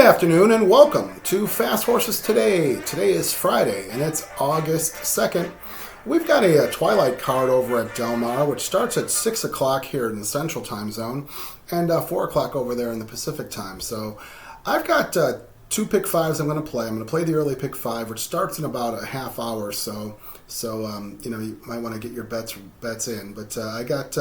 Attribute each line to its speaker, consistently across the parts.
Speaker 1: afternoon and welcome to Fast Horses Today. Today is Friday and it's August 2nd. We've got a Twilight card over at Del Mar, which starts at 6 o'clock here in the Central Time Zone and 4 o'clock over there in the Pacific Time. So I've got two pick fives I'm going to play. I'm going to play the early pick five, which starts in about a half hour or so. So, you might want to get your bets in. But I got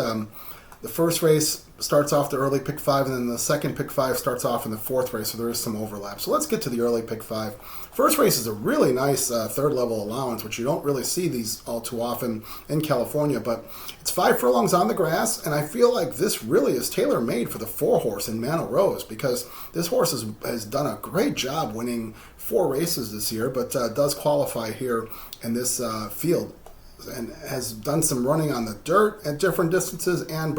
Speaker 1: the first race starts off the early pick five, and then the second pick five starts off in the fourth race, so there is some overlap. So let's get to the early pick five. First race is a really nice third level allowance, which you don't really see these all too often in California, but it's 5 furlongs on the grass, and I feel like this really is tailor-made for the 4-horse in Manor Rose, because this horse has done a great job winning 4 races this year, but does qualify here in this field, and has done some running on the dirt at different distances and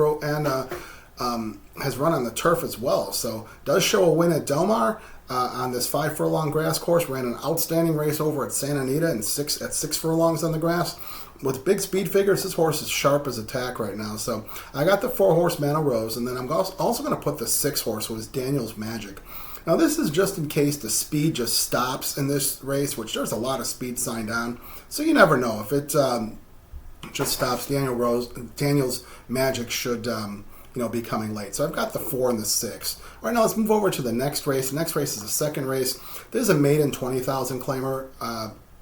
Speaker 1: has run on the turf as well. So does show a win at Del Mar on this 5 furlong grass course. Ran an outstanding race over at Santa Anita at 6 furlongs on the grass. With big speed figures, this horse is sharp as a tack right now. So I got the 4-horse Manor Rose, and then I'm also going to put the 6-horse, was Daniel's Magic. Now this is just in case the speed just stops in this race, which there's a lot of speed signed on. So you never know. If it just stops, Daniel's Magic should be coming late. So I've got the 4 and the 6. All right, now let's move over to the next race. The next race is the second race. This is a maiden 20,000 claimer.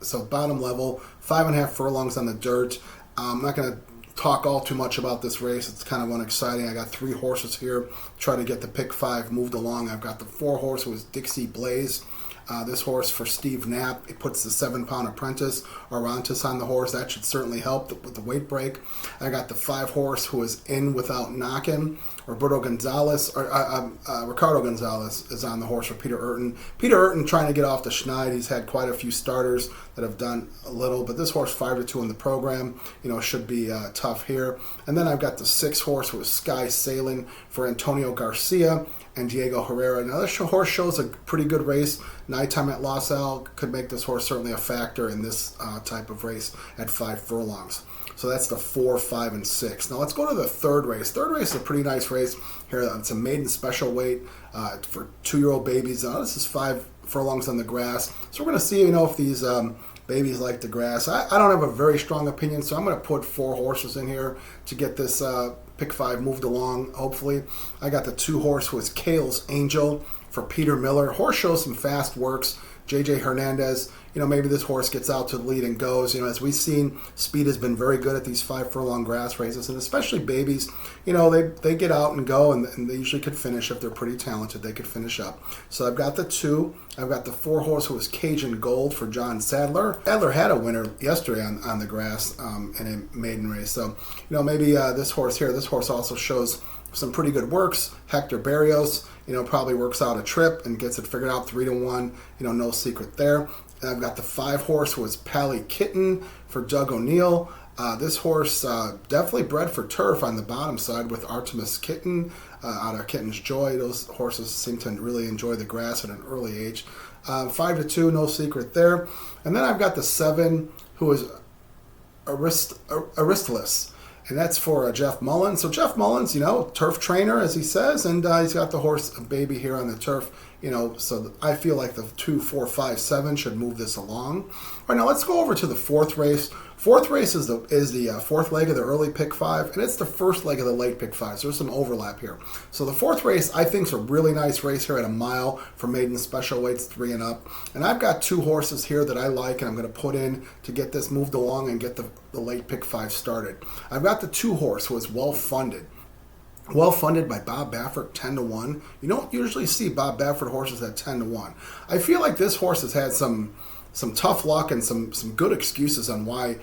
Speaker 1: So bottom level, 5.5 furlongs on the dirt. I'm not going to talk all too much about this race. It's kind of unexciting. I got 3 horses here. Try to get the pick 5 moved along. I've got the 4-horse, who is Dixie Blaze. This horse for Steve Knapp, it puts the 7-pound apprentice Orontis on the horse. That should certainly help with the weight break. I got the 5-horse, who is In Without Knockin'. Ricardo Gonzalez is on the horse for Peter Urton. Peter Urton trying to get off the schneid. He's had quite a few starters that have done a little, but this horse 5-2 in the program, should be tough here. And then I've got the 6-horse, who is Sky Sailing for Antonio Garcia and Diego Herrera. Now this horse shows a pretty good race. Nighttime at Los Al could make this horse certainly a factor in this type of race at 5 furlongs. So that's the 4, 5, and 6. Now let's go to the third race. Third race is a pretty nice race here. It's a maiden special weight for 2-year-old babies. Now this is 5 furlongs on the grass. So we're going to see, if these babies like the grass. I don't have a very strong opinion, so I'm going to put 4 horses in here to get this pick 5 moved along, hopefully. I got the 2-horse, who is Kale's Angel for Peter Miller. Horse shows some fast works. J.J. Hernandez, maybe this horse gets out to the lead and goes. As we've seen, speed has been very good at these 5 furlong grass races, and especially babies, they get out and go, and they usually could finish. If they're pretty talented, they could finish up. So I've got the 2. I've got the 4-horse, who is Cajun Gold for John Sadler. Sadler had a winner yesterday on the grass in a maiden race. So, maybe this horse here, this horse also shows some pretty good works. Hector Barrios, probably works out a trip and gets it figured out 3-1. No secret there. And I've got the 5-horse, who is Pally Kitten for Doug O'Neill. This horse definitely bred for turf on the bottom side with Artemis Kitten out of Kitten's Joy. Those horses seem to really enjoy the grass at an early age. 5-2, no secret there. And then I've got the 7, who is Aristolis. And that's for Jeff Mullins. So Jeff Mullins, turf trainer, as he says, and he's got the horse baby here on the turf. So I feel like the 2, 4, 5, 7 should move this along. All right, now let's go over to the 4th race. 4th race is the 4th leg of the early pick 5, and it's the first leg of the late pick 5. So there's some overlap here. So the 4th race, I think, is a really nice race here at a mile for maiden special weights 3 and up. And I've got 2 horses here that I like, and I'm going to put in to get this moved along and get the late pick 5 started. I've got the 2-horse, who is Well Funded. Well Funded by Bob Baffert, 10-1. You don't usually see Bob Baffert horses at 10-1. I feel like this horse has had some tough luck and some good excuses on why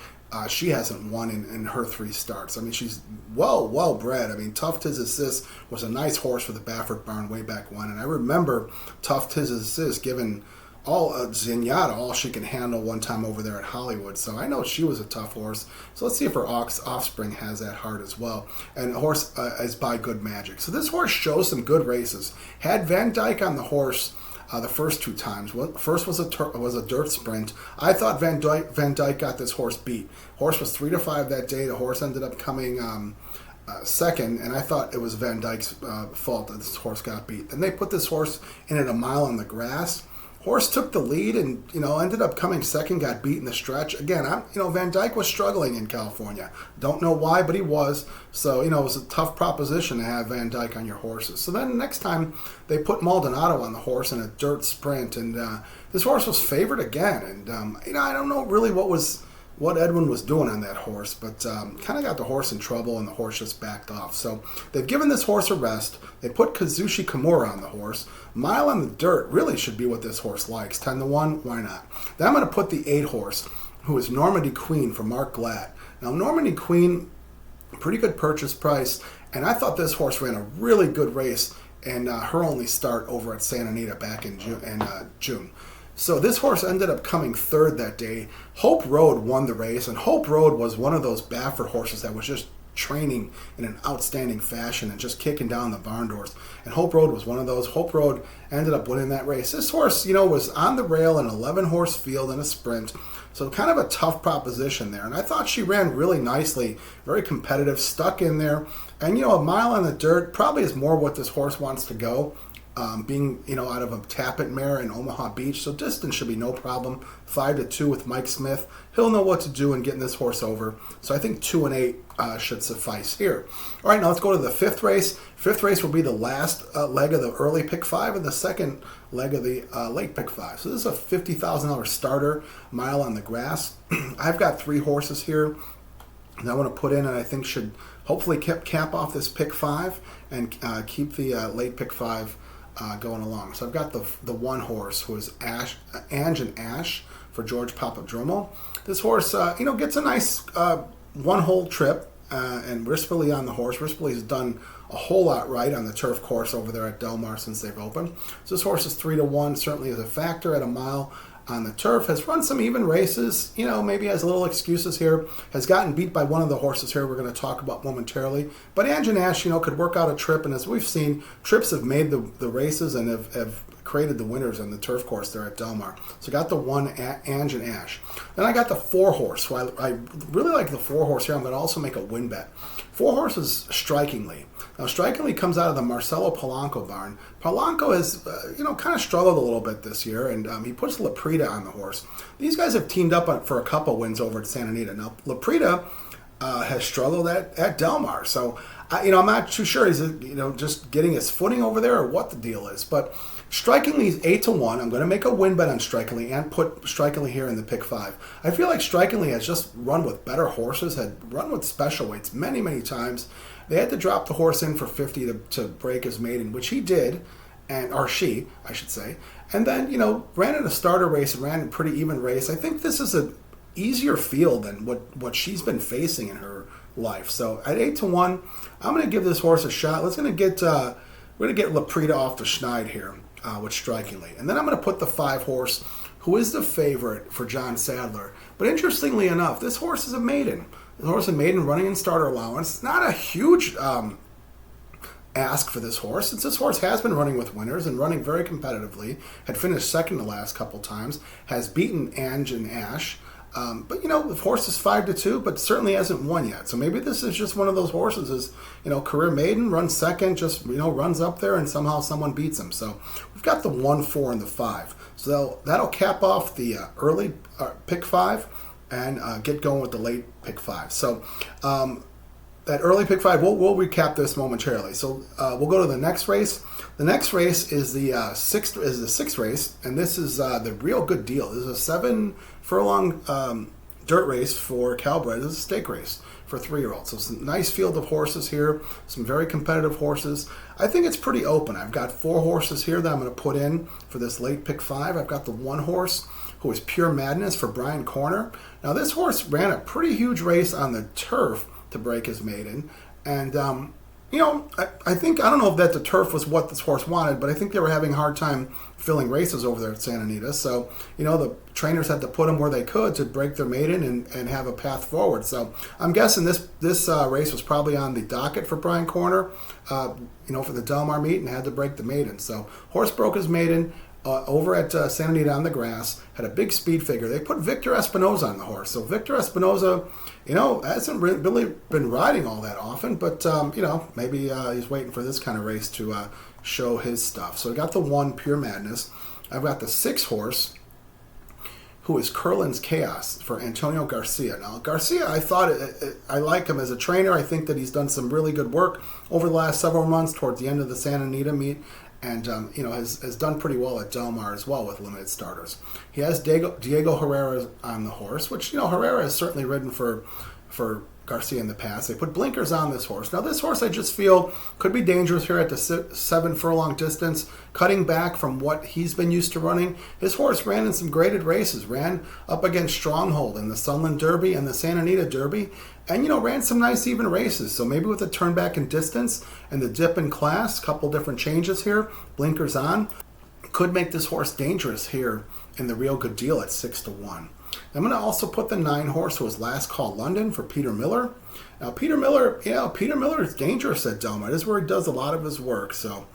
Speaker 1: she hasn't won in her 3 starts. I mean, she's well bred. I mean, Tough Tiz Assist was a nice horse for the Baffert barn way back when, and I remember Tough Tiz Assist giving Zenyatta all she can handle one time over there at Hollywood. So I know she was a tough horse. So let's see if her offspring has that heart as well. And the horse is by Good Magic. So this horse shows some good races. Had Van Dyke on the horse the first 2 times. First was a dirt sprint. I thought Van Dyke got this horse beat. Horse was 3-5 that day. The horse ended up coming second, and I thought it was Van Dyke's fault that this horse got beat. And they put this horse in at a mile on the grass. Horse took the lead and, ended up coming second, got beat in the stretch. Again, Van Dyke was struggling in California. Don't know why, but he was. So, it was a tough proposition to have Van Dyke on your horses. So then next time they put Maldonado on the horse in a dirt sprint, and this horse was favored again. And, I don't know really what Edwin was doing on that horse, but kind of got the horse in trouble, and the horse just backed off. So they've given this horse a rest. They put Kazushi Kimura on the horse. Mile on the dirt really should be what this horse likes. 10-1, why not? Then I'm going to put the 8 horse, who is Normandy Queen for Mark Glatt. Now, Normandy Queen, pretty good purchase price, and I thought this horse ran a really good race in her only start over at Santa Anita back in June. So this horse ended up coming third that day. Hope Road won the race, and Hope Road was one of those Baffert horses that was just training in an outstanding fashion and just kicking down the barn doors. And Hope Road was one of those. Hope Road ended up winning that race. This horse, was on the rail in an 11-horse field in a sprint. So kind of a tough proposition there. And I thought she ran really nicely, very competitive, stuck in there. And, a mile on the dirt probably is more what this horse wants to go. Being, out of a Tappet mare in Omaha Beach, so distance should be no problem. 5-2 with Mike Smith. He'll know what to do in getting this horse over. So I think 2 and 8 should suffice here. All right, now let's go to the 5th race. 5th race will be the last leg of the early pick 5 and the second leg of the late pick 5. So this is a $50,000 starter, mile on the grass. I've got 3 horses here that I want to put in, and I think should hopefully cap off this pick 5 and keep the late pick 5 going along. So I've got the 1 horse, who is Ange and Ash for George Papadromo. This horse, gets a nice one-hole trip, and Rispoli on the horse. Rispoli's done a whole lot right on the turf course over there at Del Mar since they've opened. So this horse is 3-1, certainly is a factor at a mile on the turf. Has run some even races, maybe has little excuses here. Has gotten beat by one of the horses here we're going to talk about momentarily. But Ange and Ash, could work out a trip, and as we've seen, trips have made the races and have created the winners on the turf course there at Del Mar. So I got the 1 Ange and Ash. Then I got the 4 horse. So I really like the 4 horse here. I'm going to also make a win bet. 4 horses, Strikingly. Now, Strikingly comes out of the Marcelo Polanco barn. Polanco has, kind of struggled a little bit this year, and he puts Laprida on the horse. These guys have teamed up for a couple wins over at Santa Anita. Now, Laprida has struggled at Del Mar, so I'm not too sure he's just getting his footing over there or what the deal is. But Strikingly is 8-1. I'm going to make a win bet on Strikingly and put Strikingly here in the pick 5. I feel like Strikingly has just run with better horses, had run with special weights many, many times. They had to drop the horse in for 50 to break his maiden, which he did, or she, I should say. And then, ran in a starter race and ran a pretty even race. I think this is an easier field than what she's been facing in her life. So at 8-1, I'm going to give this horse a shot. We're going to get Laprida off the schneid here with Strikingly. And then I'm going to put the 5 horse, who is the favorite for John Sadler. But interestingly enough, this horse is a maiden. The horse is a maiden running in starter allowance. It's not a huge ask for this horse, since this horse has been running with winners and running very competitively, had finished second the last couple times, has beaten Ange and Ash. But the horse is 5-2, but certainly hasn't won yet. So maybe this is just one of those horses is, career maiden, runs second, just, runs up there and somehow someone beats him. So we've got the 1, 4, and the 5. So that'll cap off the early pick 5 and get going with the late pick 5. So that early pick 5, we'll recap this momentarily. So we'll go to the next race. The next race is the sixth race, and this is the Real Good Deal. This is a 7-furlong dirt race for Calbred. This is a stake race for 3-year-olds. So some nice field of horses here, some very competitive horses. I think it's pretty open. I've got 4 horses here that I'm going to put in for this late pick 5. I've got the 1 horse, who is Pure Madness for Brian Corner. Now, this horse ran a pretty huge race on the turf to break his maiden. And, I think, I don't know if that the turf was what this horse wanted, but I think they were having a hard time filling races over there at Santa Anita. So, the trainers had to put them where they could to break their maiden and have a path forward. So I'm guessing this race was probably on the docket for Brian Corner, for the Del Mar meet, and had to break the maiden. So horse broke his maiden. over at Santa Anita on the grass, had a big speed figure. They put Victor Espinoza on the horse. So Victor Espinoza, hasn't really been riding all that often, but, maybe he's waiting for this kind of race to show his stuff. So I got the 1, Pure Madness. I've got the 6 horse, who is Curlin's Chaos, for Antonio Garcia. Now, Garcia, I like him as a trainer. I think that he's done some really good work over the last several months towards the end of the Santa Anita meet, and has done pretty well at Del Mar as well with limited starters. He has Diego Herrera on the horse, which, Herrera has certainly ridden for Garcia in the past. They put blinkers on this horse. Now, this horse I just feel could be dangerous here at the 7 furlong distance, cutting back from what he's been used to running. His horse ran in some graded races, ran up against Stronghold in the Sunland Derby and the Santa Anita Derby, and, ran some nice even races. So maybe with the turn back in distance and the dip in class, couple different changes here, blinkers on, could make this horse dangerous here in the Real Good Deal at 6-1. I'm going to also put the 9 horse, who was Last Call London, for Peter Miller. Now, Peter Miller is dangerous at Del Mar. This is where he does a lot of his work. So,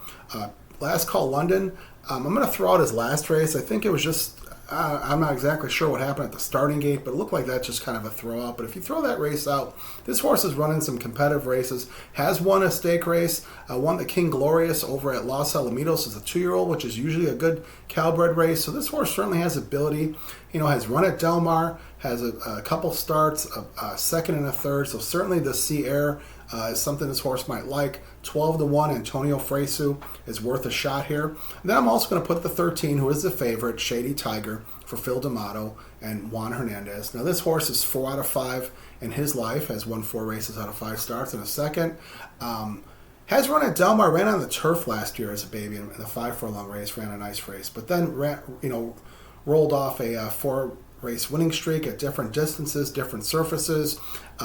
Speaker 1: Last Call London, I'm going to throw out his last race. I think it was just, I'm not exactly sure what happened at the starting gate, but it looked like that's just kind of a throw out. But if you throw that race out, this horse is running some competitive races, has won a stake race, won the King Glorious over at Los Alamitos as a 2-year-old, which is usually a good Calbred race. So this horse certainly has ability, has run at Del Mar, has a couple starts, a second and a third. So certainly the Sea Air is something this horse might like. 12-1, Antonio Fresu is worth a shot here. And then I'm also going to put the 13, who is the favorite, Shady Tiger, for Phil D'Amato and Juan Hernandez. Now, this horse is 4 out of 5 in his life, has won 4 races out of 5 starts in a second. Has run at Del Mar, ran on the turf last year as a baby in the 5 furlong race, ran a nice race, but then rolled off a 4-race winning streak at different distances, different surfaces.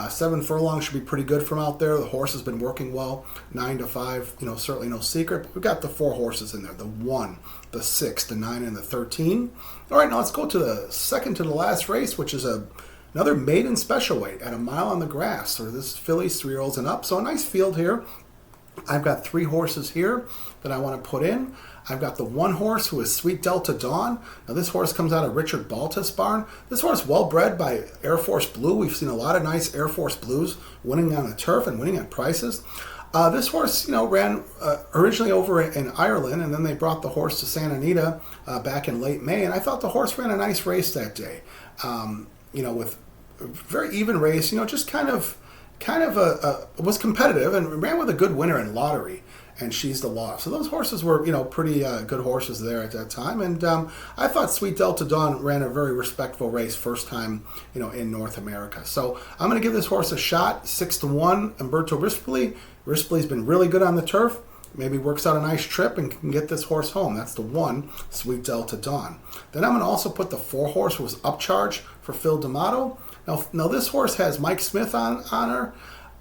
Speaker 1: 7 furlongs should be pretty good from out there. The horse has been working well. 9-5, certainly no secret. But we've got the 4 horses in there: the 1, the 6, the 9, and the 13. All right, now let's go to the second to the last race, which is another maiden special weight at a mile on the grass. So this is fillies, 3-year-olds and up. So a nice field here. I've got 3 horses here that I want to put in. I've got the 1 horse, who is Sweet Delta Dawn. Now, this horse comes out of Richard Baltus barn. This horse, well bred by Air Force Blue. We've seen a lot of nice Air Force Blues winning on the turf and winning at prices. This horse, ran originally over in Ireland, and then they brought the horse to Santa Anita back in late May, and I thought the horse ran a nice race that day. With a very even race, just kind of was competitive and ran with a good winner in Lottery and She's the Law. So those horses were, pretty good horses there at that time. And I thought Sweet Delta Dawn ran a very respectful race first time, in North America. So I'm going to give this horse a shot, 6-1, Umberto Rispoli. Rispoli's been really good on the turf. Maybe works out a nice trip and can get this horse home. That's the 1, Sweet Delta Dawn. Then I'm going to also put the 4 horse, who was Upcharge, for Phil D'Amato. Now this horse has Mike Smith on her.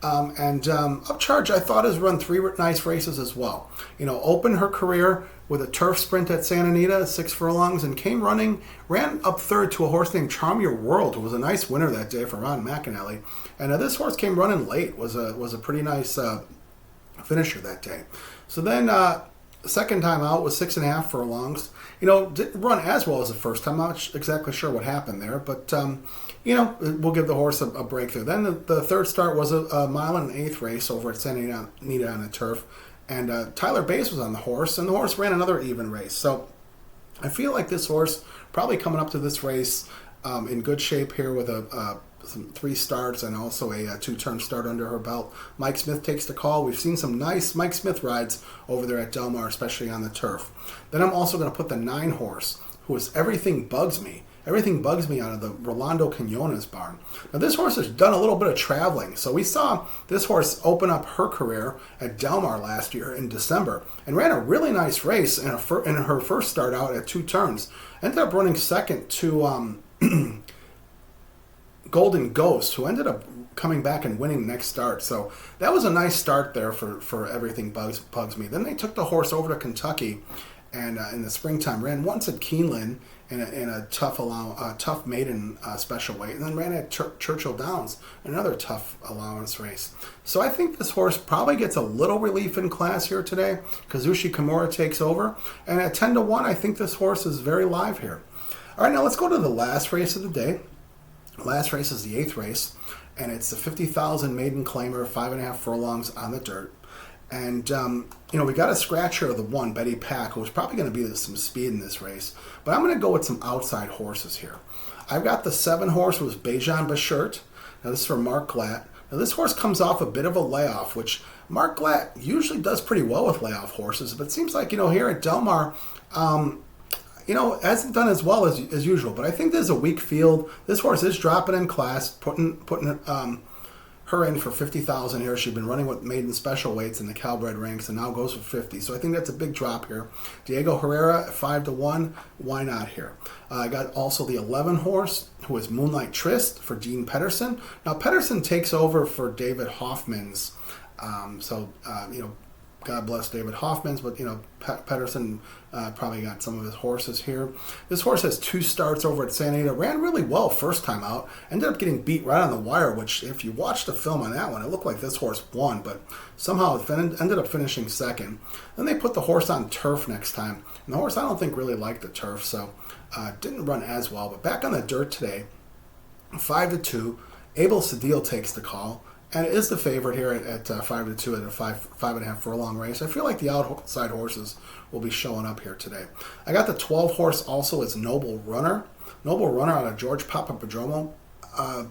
Speaker 1: Upcharge, I thought, has run 3 nice races as well. Opened her career with a turf sprint at Santa Anita, 6 furlongs, and ran up third to a horse named Charm Your World, who was a nice winner that day for Ron McAnally. And this horse came running late, was a pretty nice finisher that day. So then, second time out was 6.5 furlongs. Didn't run as well as the first time. I'm not exactly sure what happened there, but we'll give the horse a breakthrough. Then the third start was a mile and an 1/8 race over at Santa Anita on the turf, and Tyler Bass was on the horse, and the horse ran another even race. So I feel like this horse probably coming up to this race in good shape here with some 3 starts and also a 2-turn start under her belt. Mike Smith takes the call. We've seen some nice Mike Smith rides over there at Del Mar, especially on the turf. Then I'm also going to put the 9 horse, who is Everything Bugs Me. Everything Bugs Me out of the Rolando Quinones barn. Now, this horse has done a little bit of traveling. So we saw this horse open up her career at Del Mar last year in December and ran a really nice race in her first start out at 2 turns. Ended up running second to Golden Ghost, who ended up coming back and winning next start. So that was a nice start there for Everything Bugs Me. Then they took the horse over to Kentucky and in the springtime ran once at Keeneland in a tough maiden special weight, and then ran at Churchill Downs, another tough allowance race. So I think this horse probably gets a little relief in class here today. Kazushi Kimura takes over, and at 10-1, I think this horse is very live here. All right, now let's go to the last race of the day. The last race is the 8th race, and it's the 50,000 maiden claimer, 5.5 furlongs on the dirt. And, we got a scratcher of the 1, Betty Pack, who was probably going to be some speed in this race. But I'm going to go with some outside horses here. I've got the 7 horse, who was Bejan Bashert. Now, this is for Mark Glatt. Now, this horse comes off a bit of a layoff, which Mark Glatt usually does pretty well with layoff horses. But it seems like, here at Del Mar, hasn't done as well as usual. But I think there's a weak field. This horse is dropping in class, putting her in for 50,000 here. She's been running with maiden special weights in the Calbred ranks and now goes for 50. So I think that's a big drop here. Diego Herrera at 5-1. Why not here? I got also the 11 horse, who is Moonlight Tryst for Dean Pedersen. Now Pedersen takes over for David Hoffman's. God bless David Hoffman's, but Pedersen probably got some of his horses here. This horse has 2 starts over at Santa Anita. Ran really well first time out. Ended up getting beat right on the wire, which if you watch the film on that one, it looked like this horse won, but somehow it ended up finishing second. Then they put the horse on turf next time. And the horse, I don't think, really liked the turf, so didn't run as well. But back on the dirt today, 5-2. Abel Cedillo takes the call. And it is the favorite here at 5-2 at a 5.5 furlong race. I feel like the outside horses will be showing up here today. I got the 12 horse also as Noble Runner. Noble Runner out of George Papadromo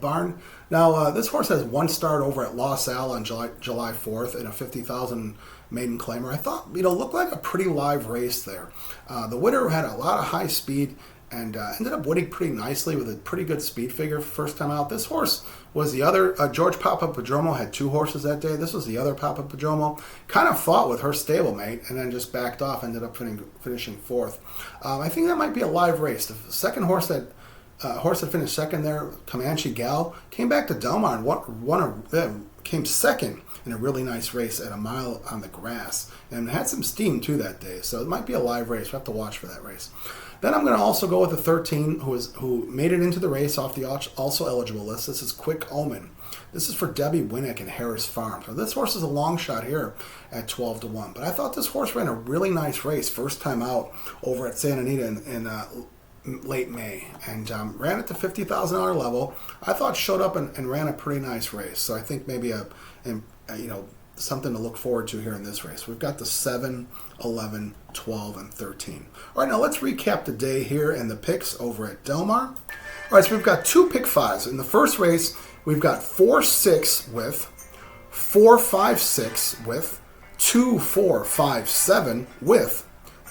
Speaker 1: barn. Now, this horse has 1 start over at La Salle on July 4th in a 50,000 maiden claimer. I thought, looked like a pretty live race there. The winner had a lot of high speed and ended up winning pretty nicely with a pretty good speed figure first time out. This horse was the other. George Papadromo had 2 horses that day. This was the other Papadromo. Kind of fought with her stablemate and then just backed off, ended up finishing 4th. I think that might be a live race. The second horse that finished second there, Comanche Gal, came back to Del Mar and came second in a really nice race at a mile on the grass and had some steam too that day. So it might be a live race. We'll have to watch for that race. Then I'm going to also go with the 13 who made it into the race off the also eligible list. This is Quick Omen. This is for Debbie Winnick and Harris Farm. So this horse is a long shot here at 12-1. But I thought this horse ran a really nice race first time out over at Santa Anita in late May and ran at the $50,000 level. I thought showed up and ran a pretty nice race. So I think maybe something to look forward to here in this race. We've got the 7, 11, 12, and 13. All right, now let's recap the day here and the picks over at Del Mar. All right, so we've got 2 pick 5s. In the first race, we've got 4-6 with, 4-5-6 with, 2-4-5-7 with,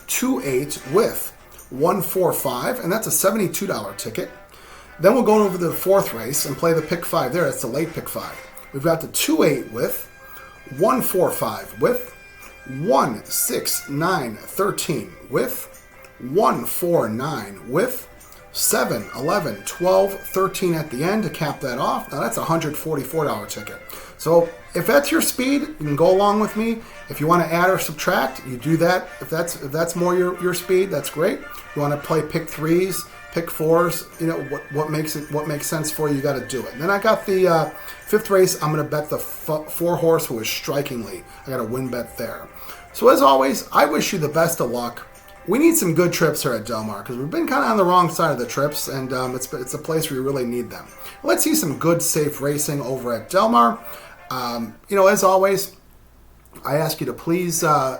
Speaker 1: 2-8 with, 1-4-5, and that's a $72 ticket. Then we'll go over to the 4th race and play the pick 5 there. That's the late pick 5. We've got the 2-8 with, 1-4-5 with, 1-6-9-13 with, 1-4-9 with, 7, 11, 12, 13 at the end to cap that off. Now that's a $144 ticket. So if that's your speed, you can go along with me. If you want to add or subtract, you do that. If that's more your speed, that's great. If you want to play pick 3s, pick 4s, what makes sense for you, you got to do it. And then I got the 5th race. I'm going to bet the 4 horse who is Strikingly. I got a win bet there. So as always, I wish you the best of luck. We need some good trips here at Del Mar because we've been kind of on the wrong side of the trips, and it's a place where you really need them. Let's see some good, safe racing over at Del Mar. As always, I ask you to please hit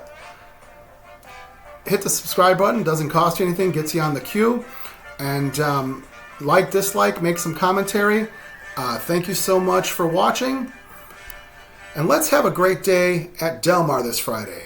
Speaker 1: the subscribe button. It doesn't cost you anything. Gets you on the queue. And like, dislike, make some commentary. Thank you so much for watching. And let's have a great day at Del Mar this Friday.